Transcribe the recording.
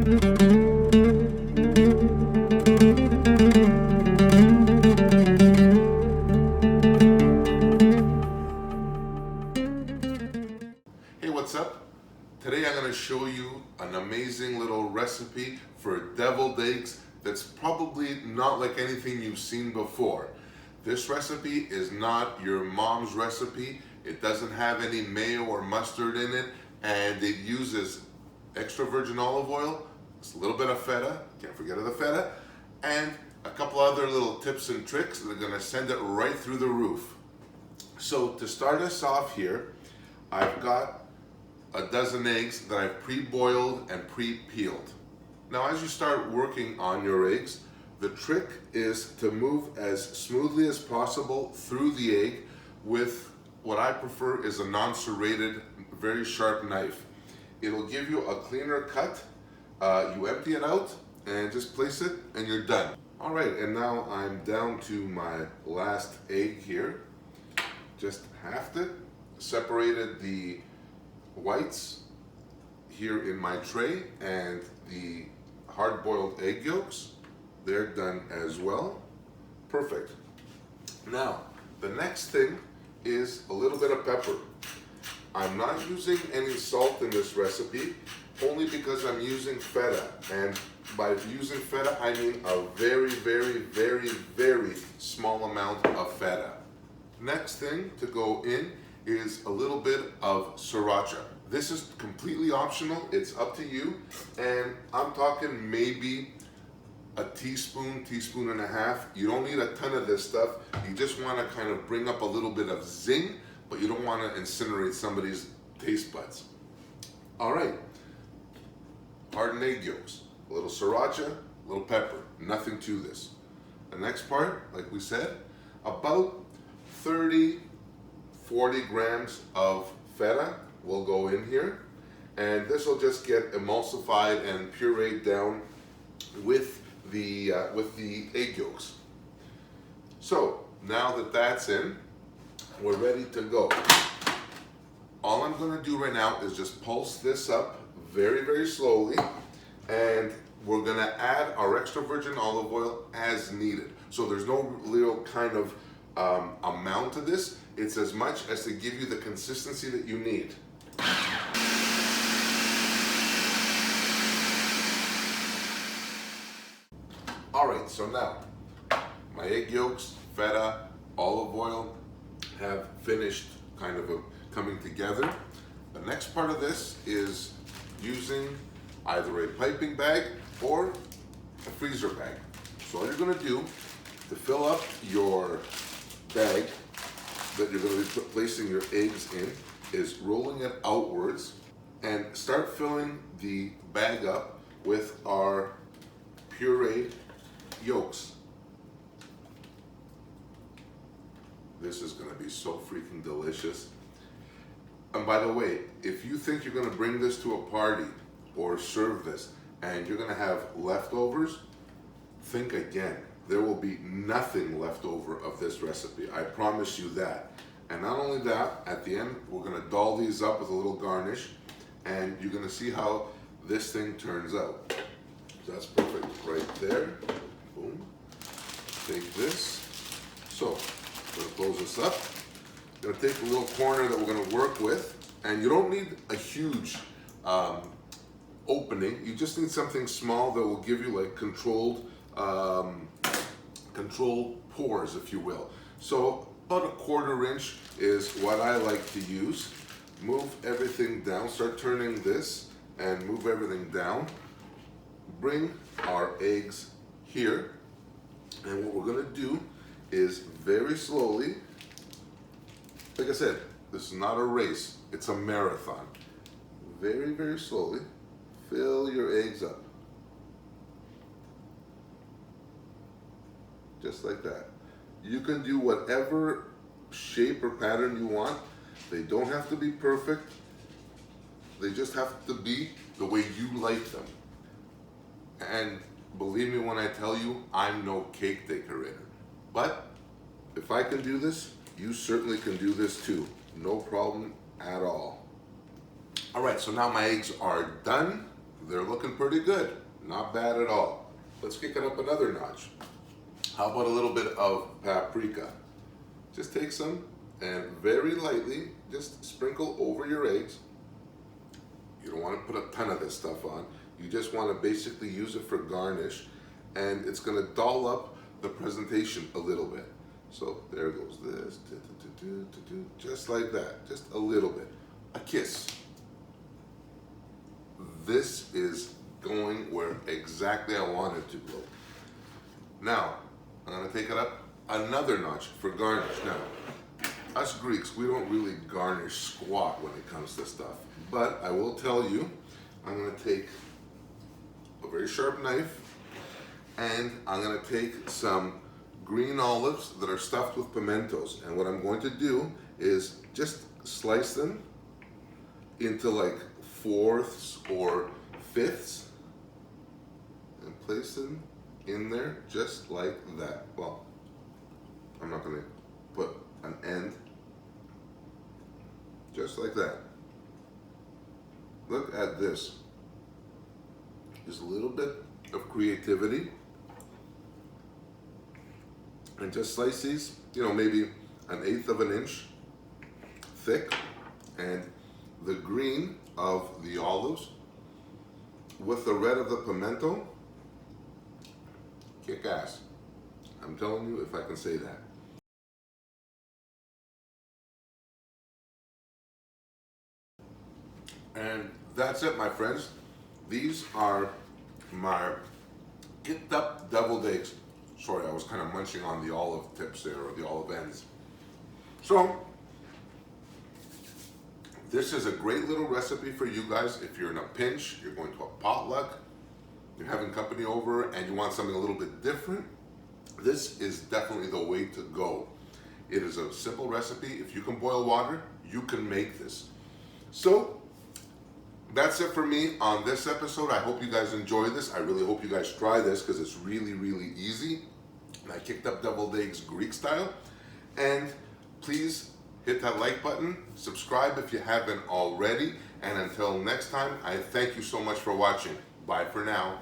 Hey, what's up? Today I'm going to show you an amazing little recipe for deviled eggs that's probably not like anything you've seen before. This recipe is not your mom's recipe. It doesn't have any mayo or mustard in it, and it uses extra virgin olive oil, a little bit of feta, can't forget of the feta, and a couple other little tips and tricks that are going to send it right through the roof. So to start us off here, I've got a dozen eggs that I've pre-boiled and pre-peeled. Now as you start working on your eggs, the trick is to move as smoothly as possible through the egg with what I prefer is a non-serrated, very sharp knife. It'll give you a cleaner cut. You empty it out and just place it and you're done. All right, and now I'm down to my last egg here. Just halved it, separated the whites here in my tray and the hard-boiled egg yolks. They're done as well. Perfect. Now, the next thing is a little bit of pepper. I'm not using any salt in this recipe, only because I'm using feta. And by using feta, I mean a very, very, very, very small amount of feta. Next thing to go in is a little bit of sriracha. This is completely optional, it's up to you, and I'm talking maybe a teaspoon, teaspoon and a half. You don't need a ton of this stuff. You just want to kind of bring up a little bit of zing, but you don't want to incinerate somebody's taste buds. All right, hardened egg yolks, a little sriracha, a little pepper, nothing to this. The next part, like we said, about 30, 40 grams of feta will go in here, and this will just get emulsified and pureed down with the egg yolks. So now that that's in, we're ready to go. All I'm going to do right now is just pulse this up very, very slowly, and we're going to add our extra virgin olive oil as needed. So there's no real kind of amount to this. It's as much as to give you the consistency that you need. All right, so now my egg yolks, feta, olive oil have finished kind of coming together. The next part of this is using either a piping bag or a freezer bag. So all you're going to do to fill up your bag that you're going to be placing your eggs in is rolling it outwards and start filling the bag up with our pureed yolks. This is going to be so freaking delicious. And by the way, if you think you're going to bring this to a party or serve this and you're going to have leftovers, think again. There will be nothing left over of this recipe. I promise you that. And not only that, at the end, we're going to doll these up with a little garnish, and you're going to see how this thing turns out. So that's perfect right there. Boom. Take this. So, I'm going to close this up. I'm going to take a little corner that we're going to work with, and you don't need a huge opening. You just need something small that will give you like controlled pores, if you will. So about a 1/4 inch is what I like to use. Move everything down, start turning this and move everything down. Bring our eggs here, and what we're gonna do is very slowly, like I said, this is not a race, it's a marathon. Very, very slowly, fill your eggs up. Just like that. You can do whatever shape or pattern you want. They don't have to be perfect. They just have to be the way you like them. And believe me when I tell you, I'm no cake decorator. But if I can do this, you certainly can do this too. No problem at all. All right, so now my eggs are done. they're looking pretty good. Not bad at all. Let's kick it up another notch. How about a little bit of paprika? Just take some and very lightly just sprinkle over your eggs. You don't want to put a ton of this stuff on. You just want to basically use it for garnish, and it's going to doll up the presentation a little bit. So there goes this, just like that, just a little bit. A kiss. This is going where exactly I want it to go. Now, I'm going to take it up another notch for garnish. Now, us Greeks, we don't really garnish squat when it comes to stuff. But I will tell you, I'm going to take a very sharp knife, and I'm going to take some green olives that are stuffed with pimentos. And what I'm going to do is just slice them into like fourths or fifths and place them in there just like that. Well, I'm not going to put an end, just like that. Look at this. Just a little bit of creativity, and just slice these, you know, maybe 1/8 of an inch thick, and the green of the olives with the red of the pimento, kick ass. I'm telling you, if I can say that. And that's it, my friends. These are my kicked up deviled eggs. Sorry, I was kind of munching on the olive tips there, or the olive ends. So, this is a great little recipe for you guys if you're in a pinch, you're going to a potluck, you're having company over, and you want something a little bit different. This is definitely the way to go. It is a simple recipe. If you can boil water, you can make this. So, that's it for me on this episode. I hope you guys enjoy this. I really hope you guys try this because it's really, really easy. And I kicked up deviled eggs Greek style. And please hit that like button, subscribe if you haven't already. And until next time, I thank you so much for watching. Bye for now.